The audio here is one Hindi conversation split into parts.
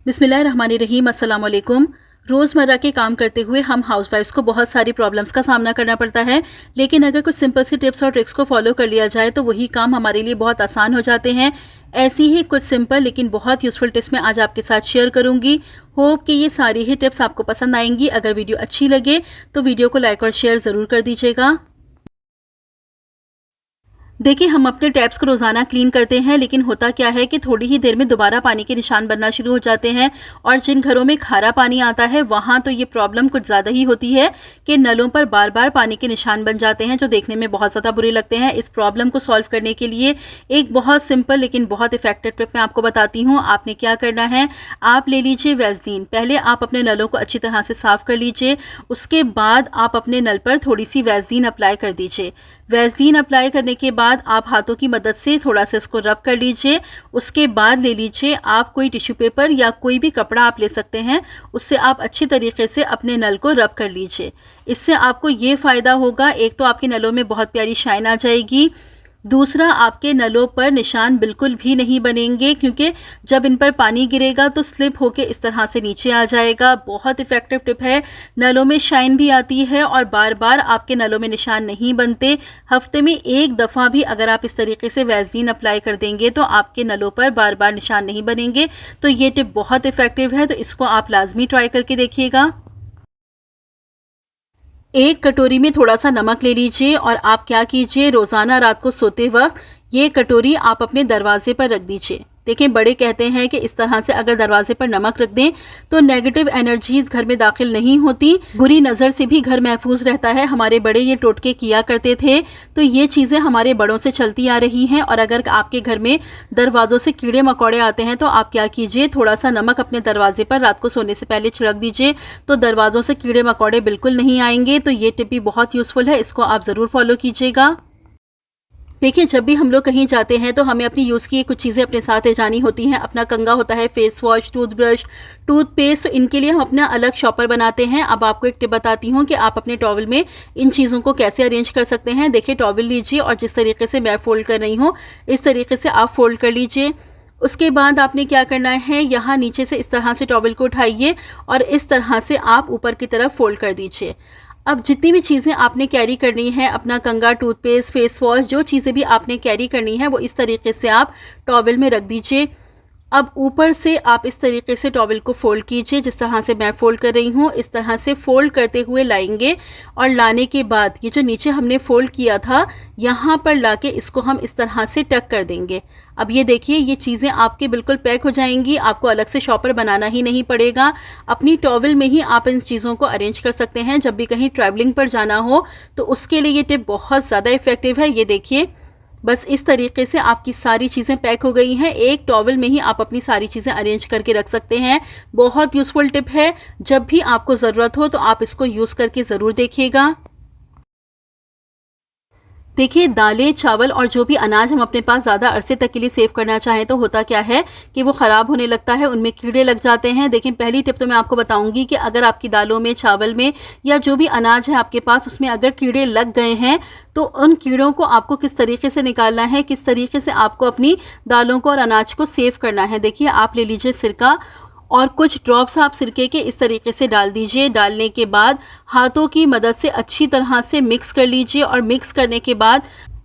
बिस्मिल्लाहिर्रहमानिर्रहीम, अस्सलाम वालेकुम। रोज़मर्रा के काम करते हुए हम हाउसवाइफ्स को बहुत सारी प्रॉब्लम्स का सामना करना पड़ता है, लेकिन अगर कुछ सिंपल सी टिप्स और ट्रिक्स को फॉलो कर लिया जाए तो वही काम हमारे लिए बहुत आसान हो जाते हैं। ऐसी ही कुछ सिंपल लेकिन बहुत यूज़फुल टिप्स मैं आज आपके साथ शेयर करूंगी। होप कि ये सारी ही टिप्स आपको पसंद आएंगी। अगर वीडियो अच्छी लगे तो वीडियो को लाइक और शेयर ज़रूर कर दीजिएगा। देखिए, हम अपने टैप्स को रोज़ाना क्लीन करते हैं, लेकिन होता क्या है कि थोड़ी ही देर में दोबारा पानी के निशान बनना शुरू हो जाते हैं। और जिन घरों में खारा पानी आता है वहाँ तो ये प्रॉब्लम कुछ ज़्यादा ही होती है कि नलों पर बार बार पानी के निशान बन जाते हैं, जो देखने में बहुत ज़्यादा बुरे लगते हैं। इस प्रॉब्लम को सॉल्व करने के लिए एक बहुत सिंपल लेकिन बहुत इफेक्टिव टिप मैं आपको बताती हूँ। आपने क्या करना है, आप ले लीजिए वैसलीन। पहले आप अपने नलों को अच्छी तरह से साफ़ कर लीजिए, उसके बाद आप अपने नल पर थोड़ी सी वैसलीन अप्लाई कर दीजिए। वैसलीन अप्लाई करने के बाद आप हाथों की मदद से थोड़ा सा इसको रब कर लीजिए। उसके बाद ले लीजिए आप कोई टिश्यू पेपर या कोई भी कपड़ा आप ले सकते हैं, उससे आप अच्छी तरीके से अपने नल को रब कर लीजिए। इससे आपको ये फ़ायदा होगा, एक तो आपके नलों में बहुत प्यारी शाइन आ जाएगी, दूसरा आपके नलों पर निशान बिल्कुल भी नहीं बनेंगे, क्योंकि जब इन पर पानी गिरेगा तो स्लिप होके इस तरह से नीचे आ जाएगा। बहुत इफेक्टिव टिप है। नलों में शाइन भी आती है और बार बार आपके नलों में निशान नहीं बनते। हफ्ते में एक दफ़ा भी अगर आप इस तरीके से वैसलीन अप्लाई कर देंगे तो आपके नलों पर बार बार निशान नहीं बनेंगे। तो ये टिप बहुत इफेक्टिव है, तो इसको आप लाजमी ट्राई करके देखिएगा। एक कटोरी में थोड़ा सा नमक ले लीजिए और आप क्या कीजिए, रोज़ाना रात को सोते वक्त ये कटोरी आप अपने दरवाजे पर रख दीजिए। देखिए, बड़े कहते हैं कि इस तरह से अगर दरवाजे पर नमक रख दें तो नेगेटिव एनर्जीज घर में दाखिल नहीं होती, बुरी नज़र से भी घर महफूज रहता है। हमारे बड़े ये टोटके किया करते थे, तो ये चीज़ें हमारे बड़ों से चलती आ रही हैं। और अगर आपके घर में दरवाज़ों से कीड़े मकोड़े आते हैं तो आप क्या कीजिए, थोड़ा सा नमक अपने दरवाजे पर रात को सोने से पहले छिड़क दीजिए, तो दरवाज़ों से कीड़े मकोड़े बिल्कुल नहीं आएंगे। तो ये टिप भी बहुत यूज़फुल है, इसको आप ज़रूर फॉलो कीजिएगा। देखिए, जब भी हम लोग कहीं जाते हैं तो हमें अपनी यूज़ की कुछ चीज़ें अपने साथ ले जानी होती हैं। अपना कंघा होता है, फेस वॉश, टूथब्रश, टूथपेस्ट, तो इनके लिए हम अपना अलग शॉपर बनाते हैं। अब आपको एक टिप बताती हूँ कि आप अपने टॉवल में इन चीज़ों को कैसे अरेंज कर सकते हैं। देखिए, टॉवल लीजिए और जिस तरीके से मैं फ़ोल्ड कर रही हूँ इस तरीके से आप फ़ोल्ड कर लीजिए। उसके बाद आपने क्या करना है, यहाँ नीचे से इस तरह से टॉवल को उठाइए और इस तरह से आप ऊपर की तरफ फ़ोल्ड कर दीजिए। अब जितनी भी चीज़ें आपने कैरी करनी है, अपना कंघा, टूथपेस्ट, फेस वॉश, जो चीज़ें भी आपने कैरी करनी है वो इस तरीके से आप टॉवल में रख दीजिए। अब ऊपर से आप इस तरीके से टॉवल को फ़ोल्ड कीजिए, जिस तरह से मैं फ़ोल्ड कर रही हूँ। इस तरह से फ़ोल्ड करते हुए लाएंगे और लाने के बाद ये जो नीचे हमने फ़ोल्ड किया था यहाँ पर लाके इसको हम इस तरह से टक कर देंगे। अब ये देखिए, ये चीज़ें आपके बिल्कुल पैक हो जाएंगी, आपको अलग से शॉपर बनाना ही नहीं पड़ेगा। अपनी टॉवल में ही आप इन चीज़ों को अरेंज कर सकते हैं। जब भी कहीं ट्रैवलिंग पर जाना हो तो उसके लिए ये टिप बहुत ज़्यादा इफ़ेक्टिव है। ये देखिए, बस इस तरीके से आपकी सारी चीज़ें पैक हो गई हैं। एक टॉवल में ही आप अपनी सारी चीज़ें अरेंज करके रख सकते हैं। बहुत यूज़फुल टिप है, जब भी आपको ज़रूरत हो तो आप इसको यूज़ करके ज़रूर देखिएगा। देखिए, दालें, चावल और जो भी अनाज हम अपने पास ज़्यादा अरसे तक के लिए सेव करना चाहें तो होता क्या है कि वो ख़राब होने लगता है, उनमें कीड़े लग जाते हैं। देखिए, पहली टिप तो मैं आपको बताऊंगी कि अगर आपकी दालों में, चावल में या जो भी अनाज है आपके पास उसमें अगर कीड़े लग गए हैं तो उन कीड़ों को आपको किस तरीके से निकालना है, किस तरीके से आपको अपनी दालों को और अनाज को सेव करना है। देखिए, आप ले लीजिए सिरका और कुछ ड्रॉप्स आप सिरके के इस तरीके से डाल दीजिए। डालने के बाद हाथों की मदद से अच्छी तरह से मिक्स कर लीजिए और मिक्स करने के बाद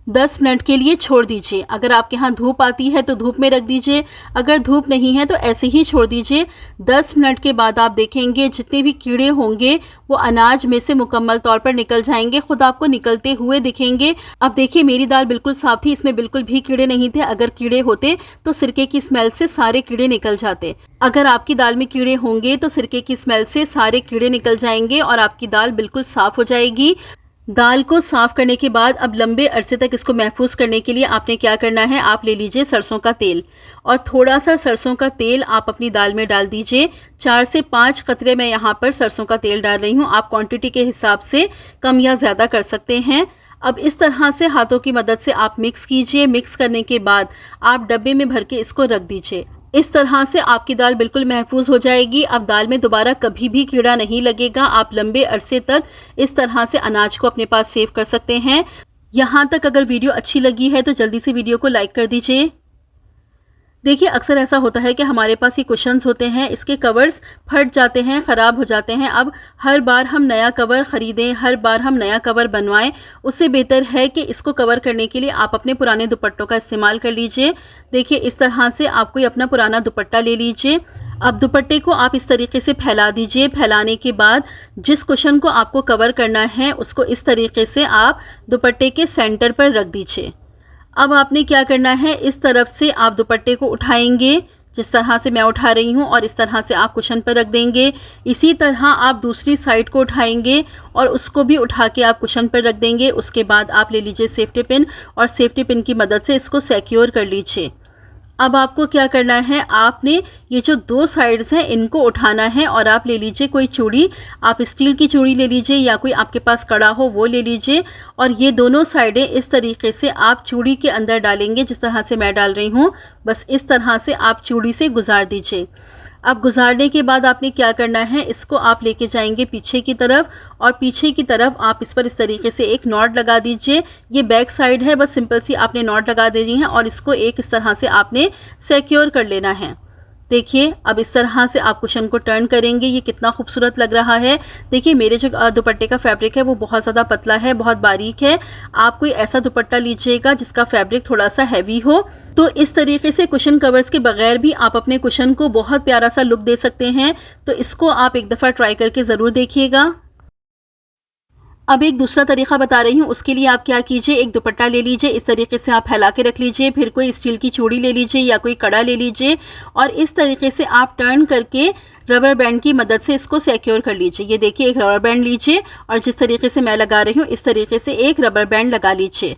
10 मिनट के लिए छोड़ दीजिए। अगर आपके यहाँ धूप आती है तो धूप में रख दीजिए, अगर धूप नहीं है तो ऐसे ही छोड़ दीजिए। 10 मिनट के बाद आप देखेंगे जितने भी कीड़े होंगे वो अनाज में से मुकम्मल तौर पर निकल जाएंगे, खुद आपको निकलते हुए दिखेंगे। अब देखिए, मेरी दाल बिल्कुल साफ थी, इसमें बिल्कुल भी कीड़े नहीं थे। अगर कीड़े होते तो सिरके की स्मेल से सारे कीड़े निकल जाते। अगर आपकी दाल में कीड़े होंगे तो सिरके की स्मेल से सारे कीड़े निकल जाएंगे और आपकी दाल बिल्कुल साफ़ हो जाएगी। दाल को साफ़ करने के बाद अब लंबे अरसे तक इसको महफूज करने के लिए आपने क्या करना है, आप ले लीजिए सरसों का तेल और थोड़ा सा सरसों का तेल आप अपनी दाल में डाल दीजिए। 4 से 5 कतरे मैं यहाँ पर सरसों का तेल डाल रही हूँ। आप क्वांटिटी के हिसाब से कम या ज़्यादा कर सकते हैं। अब इस तरह से हाथों की मदद से आप मिक्स कीजिए। मिक्स करने के बाद आप डब्बे में भर के इसको रख दीजिए। इस तरह से आपकी दाल बिल्कुल महफूज हो जाएगी। अब दाल में दोबारा कभी भी कीड़ा नहीं लगेगा। आप लंबे अरसे तक इस तरह से अनाज को अपने पास सेव कर सकते हैं। यहाँ तक अगर वीडियो अच्छी लगी है तो जल्दी से वीडियो को लाइक कर दीजिए। देखिए अक्सर ऐसा होता है कि हमारे पास ये कुशन्स होते हैं, इसके कवर्स फट जाते हैं, ख़राब हो जाते हैं। अब हर बार हम नया कवर ख़रीदें, हर बार हम नया कवर बनवाएं, उससे बेहतर है कि इसको कवर करने के लिए आप अपने पुराने दुपट्टों का इस्तेमाल कर लीजिए। देखिए इस तरह से आप कोई अपना पुराना दुपट्टा ले लीजिए। अब दुपट्टे को आप इस तरीके से फैला दीजिए। फैलाने के बाद जिस कुशन को आपको कवर करना है उसको इस तरीके से आप दुपट्टे के सेंटर पर रख दीजिए। अब आपने क्या करना है, इस तरफ से आप दुपट्टे को उठाएंगे जिस तरह से मैं उठा रही हूँ और इस तरह से आप कुशन पर रख देंगे। इसी तरह आप दूसरी साइड को उठाएंगे और उसको भी उठा के आप कुशन पर रख देंगे। उसके बाद आप ले लीजिए सेफ्टी पिन और सेफ्टी पिन की मदद से इसको सिक्योर कर लीजिए। अब आपको क्या करना है, आपने ये जो दो साइड्स हैं इनको उठाना है और आप ले लीजिए कोई चूड़ी, आप स्टील की चूड़ी ले लीजिए या कोई आपके पास कड़ा हो वो ले लीजिए और ये दोनों साइडें इस तरीके से आप चूड़ी के अंदर डालेंगे जिस तरह से मैं डाल रही हूँ। बस इस तरह से आप चूड़ी से गुजार दीजिए। अब गुजारने के बाद आपने क्या करना है, इसको आप लेके जाएंगे पीछे की तरफ और पीछे की तरफ आप इस पर इस तरीके से एक नॉट लगा दीजिए। ये बैक साइड है, बस सिंपल सी आपने नॉट लगा देनी है और इसको एक इस तरह से आपने सिक्योर कर लेना है। देखिए अब इस तरह से आप कुशन को टर्न करेंगे, ये कितना खूबसूरत लग रहा है। देखिए मेरे जो दुपट्टे का फैब्रिक है वो बहुत ज़्यादा पतला है, बहुत बारीक है। आप कोई ऐसा दुपट्टा लीजिएगा जिसका फैब्रिक थोड़ा सा हैवी हो। तो इस तरीके से कुशन कवर्स के बगैर भी आप अपने कुशन को बहुत प्यारा सा लुक दे सकते हैं। तो इसको आप एक दफ़ा ट्राई करके ज़रूर देखिएगा। अब एक दूसरा तरीका बता रही हूँ, उसके लिए आप क्या कीजिए, एक दुपट्टा ले लीजिए, इस तरीके से आप फैला के रख लीजिए, फिर कोई स्टील की चूड़ी ले लीजिए या कोई कड़ा ले लीजिए और इस तरीके से आप टर्न करके रबर बैंड की मदद से इसको सिक्योर कर लीजिए। ये देखिए एक रबर बैंड लीजिए और जिस तरीके से मैं लगा रही हूँ इस तरीके से एक रबर बैंड लगा लीजिए।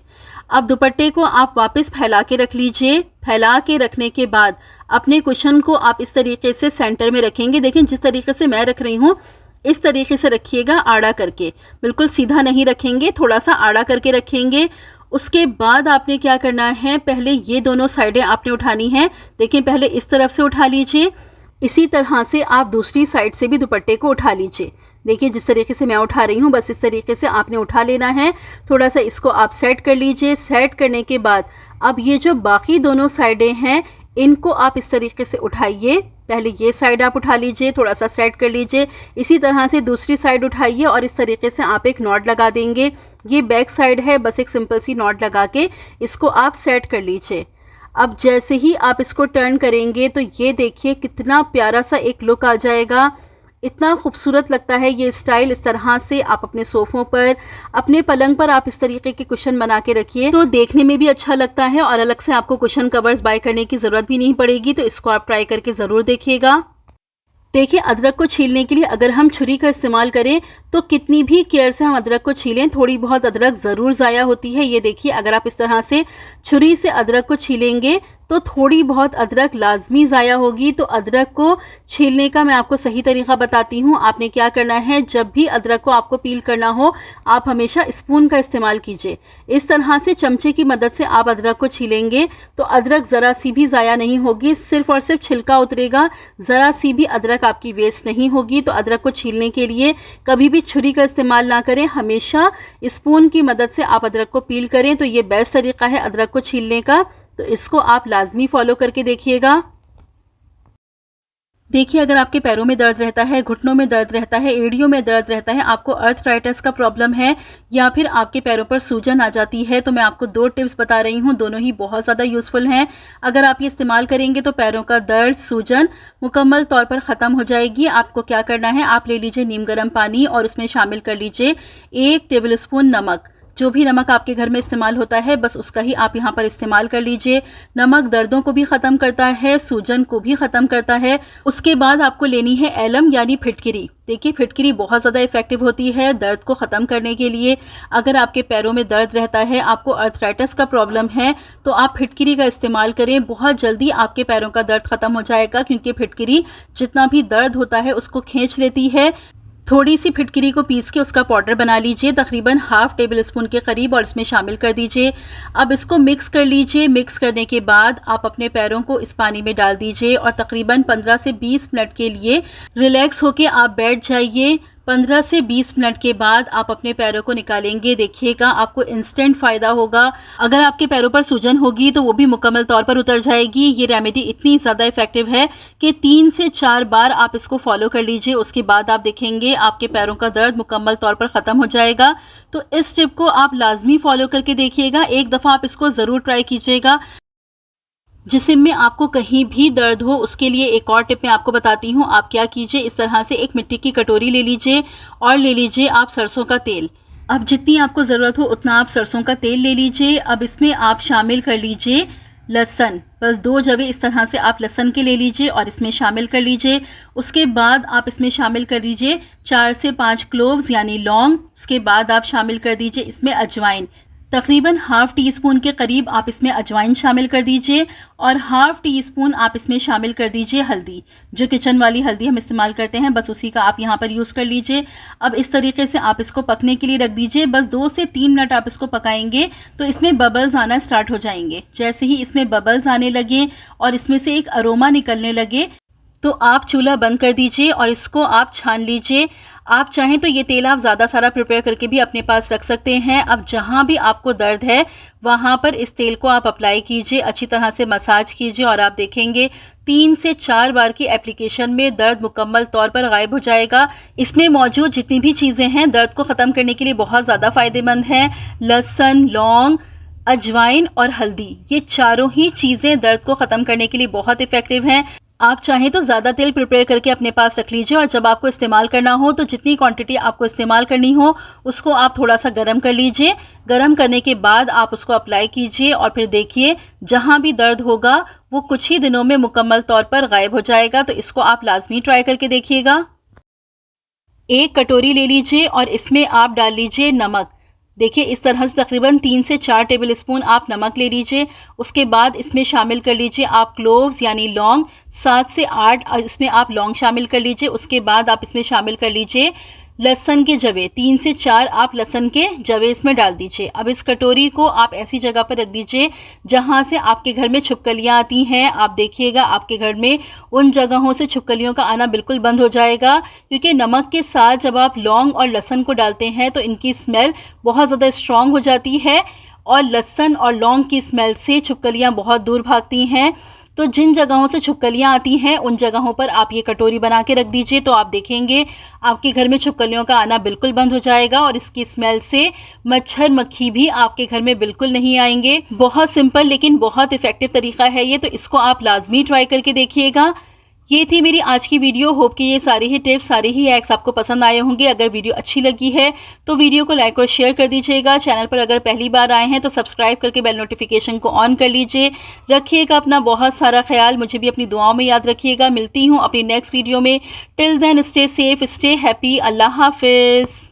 अब दुपट्टे को आप वापस फैला के रख लीजिए। फैला के रखने के बाद अपने कुशन को आप इस तरीके से सेंटर में रखेंगे। देखिए जिस तरीके से मैं रख रही हूँ इस तरीके से रखिएगा, आड़ा करके, बिल्कुल सीधा नहीं रखेंगे, थोड़ा सा आड़ा करके रखेंगे। उसके बाद आपने क्या करना है, पहले ये दोनों साइडें आपने उठानी हैं। देखिए पहले इस तरफ से उठा लीजिए, इसी तरह से आप दूसरी साइड से भी दुपट्टे को उठा लीजिए। देखिए जिस तरीके से मैं उठा रही हूँ बस इस तरीके से आपने उठा लेना है। थोड़ा सा इसको आप सेट कर लीजिए। सेट करने के बाद अब ये जो बाकी दोनों साइडें हैं इनको आप इस तरीके से उठाइए। पहले ये साइड आप उठा लीजिए, थोड़ा सा सेट कर लीजिए। इसी तरह से दूसरी साइड उठाइए और इस तरीके से आप एक नॉट लगा देंगे। ये बैक साइड है, बस एक सिंपल सी नॉट लगा के इसको आप सेट कर लीजिए। अब जैसे ही आप इसको टर्न करेंगे तो ये देखिए कितना प्यारा सा एक लुक आ जाएगा। इतना खूबसूरत लगता है ये स्टाइल। इस तरह से आप अपने सोफ़ों पर, अपने पलंग पर आप इस तरीके के कुशन बना के रखिए तो देखने में भी अच्छा लगता है और अलग से आपको कुशन कवर्स बाय करने की ज़रूरत भी नहीं पड़ेगी। तो इसको आप ट्राई करके ज़रूर देखिएगा। देखिए अदरक को छीलने के लिए अगर हम छुरी का इस्तेमाल करें तो कितनी भी केयर से हम अदरक को छीलें थोड़ी बहुत अदरक ज़रूर ज़ाया होती है। ये देखिए अगर आप इस तरह से छुरी से अदरक को छीलेंगे तो थोड़ी बहुत अदरक लाजमी ज़ाया होगी। तो अदरक को छीलने का मैं आपको सही तरीका बताती हूँ। आपने क्या करना है, जब भी अदरक को आपको पील करना हो आप हमेशा स्पून का इस्तेमाल कीजिए। इस तरह से चमचे की मदद से आप अदरक को छीलेंगे तो अदरक ज़रा सी भी ज़ाया नहीं होगी, सिर्फ़ और सिर्फ छिलका उतरेगा, ज़रा सी भी अदरक आपकी वेस्ट नहीं होगी। तो अदरक को छीलने के लिए कभी भी छुरी का इस्तेमाल ना करें, हमेशा स्पून की मदद से आप अदरक को पील करें। तो ये बेस्ट तरीका है अदरक को छीलने का। तो इसको आप लाजमी फॉलो करके देखिएगा। देखिए अगर आपके पैरों में दर्द रहता है, घुटनों में दर्द रहता है, एड़ियों में दर्द रहता है, आपको अर्थराइटिस का प्रॉब्लम है या फिर आपके पैरों पर सूजन आ जाती है, तो मैं आपको 2 टिप्स बता रही हूँ। दोनों ही बहुत ज़्यादा यूज़फुल हैं। अगर आप ये इस्तेमाल करेंगे तो पैरों का दर्द, सूजन मुकम्मल तौर पर ख़त्म हो जाएगी। आपको क्या करना है, आप ले लीजिए नीम गर्म पानी और उसमें शामिल कर लीजिए 1 टेबल स्पून नमक। जो भी नमक आपके घर में इस्तेमाल होता है बस उसका ही आप यहाँ पर इस्तेमाल कर लीजिए। नमक दर्दों को भी ख़त्म करता है, सूजन को भी ख़त्म करता है। उसके बाद आपको लेनी है एलम यानी फिटकिरी। देखिए फिटकिरी बहुत ज़्यादा इफ़ेक्टिव होती है दर्द को ख़त्म करने के लिए। अगर आपके पैरों में दर्द रहता है, आपको अर्थराइटिस का प्रॉब्लम है, तो आप फिटकिरी का इस्तेमाल करें। बहुत जल्दी आपके पैरों का दर्द ख़त्म हो जाएगा क्योंकि फिटकिरी जितना भी दर्द होता है उसको खींच लेती है। थोड़ी सी फिटकिरी को पीस के उसका पाउडर बना लीजिए, तकरीबन ½ टेबल स्पून के करीब, और इसमें शामिल कर दीजिए। अब इसको मिक्स कर लीजिए। मिक्स करने के बाद आप अपने पैरों को इस पानी में डाल दीजिए और तकरीबन 15 से 20 मिनट के लिए रिलैक्स होके आप बैठ जाइए। 15 से 20 मिनट के बाद आप अपने पैरों को निकालेंगे, देखिएगा आपको इंस्टेंट फ़ायदा होगा। अगर आपके पैरों पर सूजन होगी तो वो भी मुकम्मल तौर पर उतर जाएगी। ये रेमेडी इतनी ज़्यादा इफ़ेक्टिव है कि 3 से 4 बार आप इसको फॉलो कर लीजिए, उसके बाद आप देखेंगे आपके पैरों का दर्द मुकम्मल तौर पर ख़त्म हो जाएगा। तो इस टिप को आप लाजमी फॉलो करके देखिएगा, एक दफ़ा आप इसको ज़रूर ट्राई कीजिएगा। जिस्म में आपको कहीं भी दर्द हो, उसके लिए एक और टिप मैं आपको बताती हूँ। आप क्या कीजिए, इस तरह से एक मिट्टी की कटोरी ले लीजिए और ले लीजिए आप सरसों का तेल। अब जितनी आपको ज़रूरत हो उतना आप सरसों का तेल ले लीजिए। अब इसमें आप शामिल कर लीजिए लहसुन, बस 2 जवे इस तरह से आप लहसुन के ले लीजिए और इसमें शामिल कर लीजिए। उसके बाद आप इसमें शामिल कर दीजिए 4 से 5 क्लोव्स यानी लौंग। उसके बाद आप शामिल कर दीजिए इसमें अजवाइन, तकरीबन हाफ़ टी स्पून के करीब आप इसमें अजवाइन शामिल कर दीजिए और हाफ़ टी स्पून आप इसमें शामिल कर दीजिए हल्दी, जो किचन वाली हल्दी हम इस्तेमाल करते हैं, बस उसी का आप यहाँ पर यूज़ कर लीजिए। अब इस तरीके से आप इसको पकने के लिए रख दीजिए। बस 2 से 3 मिनट आप इसको पकाएंगे तो इसमें बबल्स आना स्टार्ट हो जाएंगे। जैसे ही इसमें बबल्स आने लगे और इसमें से एक अरोमा निकलने लगे तो आप चूल्हा बंद कर दीजिए और इसको आप छान लीजिए। आप चाहें तो ये तेल आप ज़्यादा सारा प्रिपेयर करके भी अपने पास रख सकते हैं। अब जहाँ भी आपको दर्द है वहाँ पर इस तेल को आप अप्लाई कीजिए, अच्छी तरह से मसाज कीजिए और आप देखेंगे 3 से 4 बार की एप्लीकेशन में दर्द मुकम्मल तौर पर गायब हो जाएगा। इसमें मौजूद जितनी भी चीज़ें हैं दर्द को ख़त्म करने के लिए बहुत ज़्यादा फ़ायदेमंद हैं। लहसुन, लौंग, अजवाइन और हल्दी, ये चारों ही चीज़ें दर्द को ख़त्म करने के लिए बहुत इफ़ेक्टिव हैं। आप चाहें तो ज़्यादा तेल प्रिपेयर करके अपने पास रख लीजिए और जब आपको इस्तेमाल करना हो तो जितनी क्वांटिटी आपको इस्तेमाल करनी हो उसको आप थोड़ा सा गर्म कर लीजिए। गर्म करने के बाद आप उसको अप्लाई कीजिए और फिर देखिए जहाँ भी दर्द होगा वो कुछ ही दिनों में मुकम्मल तौर पर गायब हो जाएगा। तो इसको आप लाजमी ट्राई करके देखिएगा। एक कटोरी ले लीजिए और इसमें आप डाल लीजिए नमक। देखिए इस तरह से तकरीबन 3 से 4 टेबल स्पून आप नमक ले लीजिए। उसके बाद इसमें शामिल कर लीजिए आप क्लोव्स यानी लौंग, 7 से 8 इसमें आप लौंग शामिल कर लीजिए। उसके बाद आप इसमें शामिल कर लीजिए लहसुन के जवे, 3 से 4 आप लहसुन के जवे इसमें डाल दीजिए। अब इस कटोरी को आप ऐसी जगह पर रख दीजिए जहाँ से आपके घर में छिपकलियाँ आती हैं। आप देखिएगा आपके घर में उन जगहों से छिपकलियों का आना बिल्कुल बंद हो जाएगा, क्योंकि नमक के साथ जब आप लौंग और लहसुन को डालते हैं तो इनकी स्मेल बहुत ज़्यादा स्ट्रॉन्ग हो जाती है और लहसुन और लौंग की स्मेल से छिपकलियाँ बहुत दूर भागती हैं। तो जिन जगहों से छिपकलियाँ आती हैं उन जगहों पर आप ये कटोरी बना के रख दीजिए, तो आप देखेंगे आपके घर में छिपकलियों का आना बिल्कुल बंद हो जाएगा और इसकी स्मेल से मच्छर मक्खी भी आपके घर में बिल्कुल नहीं आएंगे। बहुत सिंपल लेकिन बहुत इफ़ेक्टिव तरीका है ये, तो इसको आप लाजमी ट्राई करके देखिएगा। ये थी मेरी आज की वीडियो। होप कि ये सारे ही टिप्स, सारे ही हैक्स आपको पसंद आए होंगे। अगर वीडियो अच्छी लगी है तो वीडियो को लाइक और शेयर कर दीजिएगा। चैनल पर अगर पहली बार आए हैं तो सब्सक्राइब करके बेल नोटिफिकेशन को ऑन कर लीजिए। रखिएगा अपना बहुत सारा ख्याल, मुझे भी अपनी दुआओं में याद रखिएगा। मिलती हूँ अपनी नेक्स्ट वीडियो में। Till then stay safe, stay happy. अल्लाह हाफिज़।